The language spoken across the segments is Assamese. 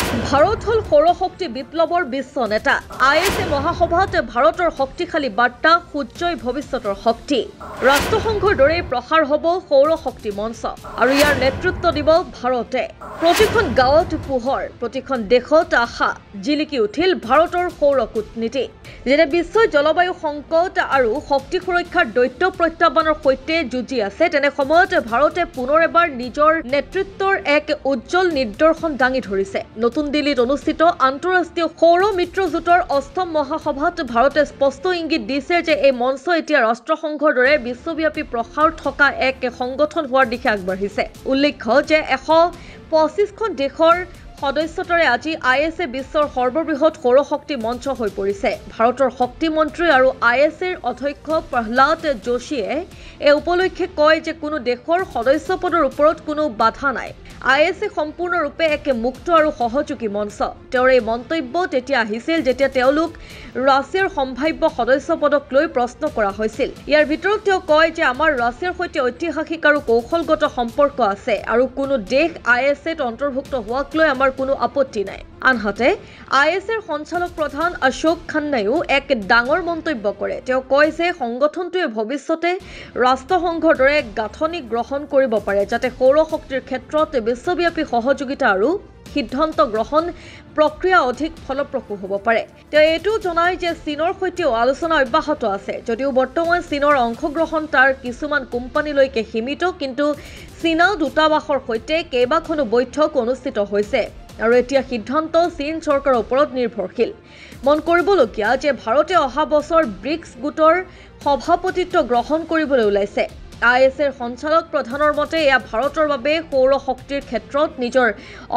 ভাৰত হল সৌৰশক্তি বিপ্লৱৰ বিশ্ব নেতা। ISA মহাসভাত ভাৰতৰ শক্তিশালী বাৰ্তা, সূৰ্যই ভৱিষ্যতৰ শক্তি। ৰাষ্ট্ৰসংঘৰ দৰেই প্ৰসাৰ হ'ব সৌৰ শক্তি মঞ্চ আৰু ইয়াৰ নেতৃত্ব দিব ভাৰতে। প্ৰতিখন গাঁৱত পোহৰ, প্ৰতিখন দেশত আশা, জিলিকি উঠিল ভাৰতৰ সৌৰ কূটনীতি। যেনে বিশ্বই জলবায়ু সংকট আৰু শক্তি সুৰক্ষাৰ দৈত্য প্ৰত্যাহ্বানৰ সৈতে যুঁজি আছে, তেনে সময়ত ভাৰতে পুনৰ এবাৰ নিজৰ নেতৃত্বৰ এক উজ্জ্বল নিদৰ্শন দাঙি ধৰিছে। নতুন দিল্লীত অনুষ্ঠিত আন্তঃৰাষ্ট্ৰীয় সৌৰ মিত্ৰজোঁটৰ ৮ম মহাসভাত ভাৰতে স্পষ্ট ইংগিত দিছে যে এই মঞ্চ এতিয়া ৰাষ্ট্ৰসংঘৰ দৰে বিশ্বব্যাপী প্ৰসাৰ থকা এক সংগঠন হোৱাৰ দিশে আগবাঢ়িছে। উল্লেখ্য যে ১২৫খন দেশৰ সদস্যতাৰে আজি ISA বিশ্বৰ সৰ্ববৃহৎ সৌৰশক্তি মঞ্চ হৈ পৰিছে। ভাৰতৰ শক্তি মন্ত্ৰী আৰু ISAৰ অধ্যক্ষ প্ৰহ্লাদ যোশীয়ে এই উপলক্ষে কয় যে কোনো দেশৰ সদস্য পদৰ ওপৰত কোনো বাধা নাই। ISA সম্পূৰ্ণৰূপে এক মুক্ত আৰু সহযোগী মঞ্চ। তেওঁৰ এই মন্তব্য তেতিয়া আহিছিল যেতিয়া তেওঁলোক ৰাছিয়াৰ সম্ভাৱ্য সদস্য পদক লৈ প্ৰশ্ন কৰা হৈছিল। ইয়াৰ ভিতৰত তেওঁ কয় যে আমাৰ ৰাছিয়াৰ সৈতে ঐতিহাসিক আৰু কৌশলগত সম্পৰ্ক আছে আৰু কোনো দেশ ISAত অন্তৰ্ভুক্ত হোৱাক লৈ আমাৰ কোনো আপত্তি নাই। আনহাতে ISAৰ সঞ্চালক প্ৰধান অশোক খান্নাইও এক ডাঙৰ মন্তব্য কৰে। তেওঁ কয় যে সংগঠনটোৱে ভৱিষ্যতে ৰাষ্ট্ৰসংঘৰ দৰে গাঁথনি গ্ৰহণ কৰিব পাৰে যাতে সৌৰ শক্তিৰ ক্ষেত্ৰত বিশ্বব্যাপী সহযোগিতা আৰু সিদ্ধান্ত গ্ৰহণ প্ৰক্ৰিয়া অধিক ফলপ্ৰসূ হ'ব পাৰে। তেওঁ এইটো জনায় যে চীনৰ সৈতেও আলোচনা অব্যাহত আছে। যদিও বৰ্তমান চীনৰ অংশগ্ৰহণ তাৰ কিছুমান কোম্পানীলৈকে সীমিত, কিন্তু চীনা দূতাবাসৰ সৈতে কেইবাখনো বৈঠক অনুষ্ঠিত হৈছে আৰু এতিয়া সিদ্ধান্ত চীন চৰকাৰৰ ওপৰত নিৰ্ভৰশীল। মন কৰিবলগীয়া যে ভাৰতে অহা বছৰ ব্ৰিক্স গোটৰ সভাপতিত্ব গ্ৰহণ কৰিবলৈ ওলাইছে। ISAৰ সঞ্চালক প্ৰধানৰ মতে এয়া ভাৰতৰ বাবে সৌৰ শক্তিৰ ক্ষেত্ৰত নিজৰ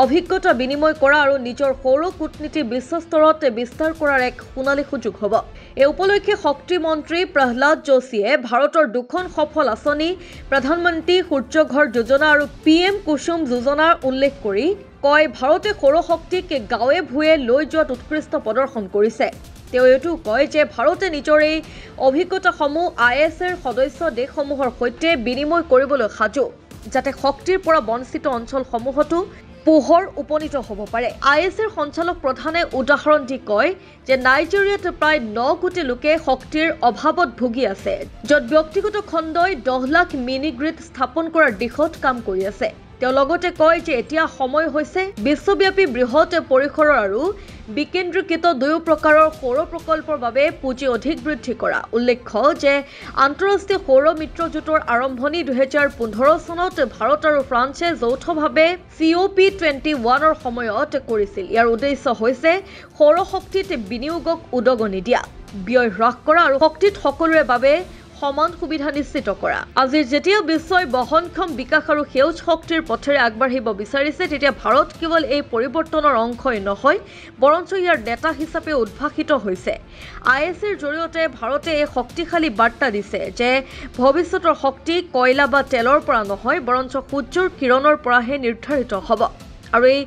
অভিজ্ঞতা বিনিময় কৰা আৰু নিজৰ সৌৰ কূটনীতি বিশ্বস্তৰত বিস্তাৰ কৰাৰ এক সোণালী সুযোগ হ'ব। এই উপলক্ষে শক্তি মন্ত্ৰী প্ৰহ্লাদ যোশীয়ে ভাৰতৰ দুখন সফল আঁচনি প্ৰধানমন্ত্ৰী সূৰ্য ঘৰ যোজনা আৰু PM কুসুম যোজনাৰ উল্লেখ কৰি কয় ভাৰতে সৌৰ শক্তিক গাঁৱে ভূঞে লৈ যোৱাত উৎকৃষ্ট প্ৰদৰ্শন কৰিছে। তেওঁ এইটো কয় যে ভাৰতে নিজৰ এই অভিজ্ঞতাসমূহ ISAৰ সদস্য দেশসমূহৰ সৈতে বিনিময় কৰিবলৈ সাজু, যাতে শক্তিৰ পৰা বঞ্চিত অঞ্চলসমূহতো পোহৰ উপনীত হ'ব পাৰে। ISAৰ সঞ্চালক প্ৰধানে উদাহৰণ দি কয় যে নাইজেৰিয়াত প্ৰায় 9 কোটি লোকে শক্তিৰ অভাৱত ভুগি আছে, য'ত ব্যক্তিগত খণ্ডই 10 লাখ মিনি গ্ৰিড স্থাপন কৰাৰ দিশত কাম কৰি আছে। তেওঁ লগতে কয় যে এতিয়া সময় হৈছে বিশ্বব্যাপী বৃহৎ পৰিসৰৰ আৰু বিকেন্দ্ৰীকৃত দুয়ো প্ৰকাৰৰ সৌৰ প্ৰকল্পৰ বাবে পুঁজি অধিক বৃদ্ধি কৰা। উল্লেখ্য যে আন্তঃৰাষ্ট্ৰীয় সৌৰ মিত্ৰজোঁটৰ আৰম্ভণি 2015 চনত ভাৰত আৰু ফ্ৰান্সে যৌথভাৱে COP21ৰ সময়ত কৰিছিল। ইয়াৰ উদ্দেশ্য হৈছে সৌৰ শক্তিত বিনিয়োগক উদগনি দিয়া, ব্যয় হ্ৰাস কৰা আৰু শক্তিত সকলোৰে বাবে সমান সুবিধা নিশ্চিত কৰা। আজি যেতিয়া বিশ্বই বহনক্ষম বিকাশ আৰু সেউজ শক্তিৰ পথেৰে আগবাঢ়িব বিচাৰিছে, তেতিয়া ভাৰত কেৱল এই পৰিৱৰ্তনৰ অংশই নহয়, বৰঞ্চ ইয়াৰ নেতা হিচাপে উদ্ভাসিত হৈছে। ISAৰ জৰিয়তে ভাৰতে এই শক্তিশালী বাৰ্তা দিছে যে ভৱিষ্যতৰ শক্তি কয়লা বা তেলৰ পৰা নহয়, বৰঞ্চ সূৰ্যৰ কিৰণৰ পৰাহে নিৰ্ধাৰিত হ'ব। আৰু এই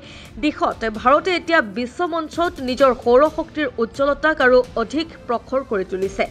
দিশত ভাৰতে এতিয়া বিশ্ব মঞ্চত নিজৰ সৌৰ শক্তিৰ উজ্জ্বলতাক আৰু অধিক প্ৰখৰ কৰি তুলিছে।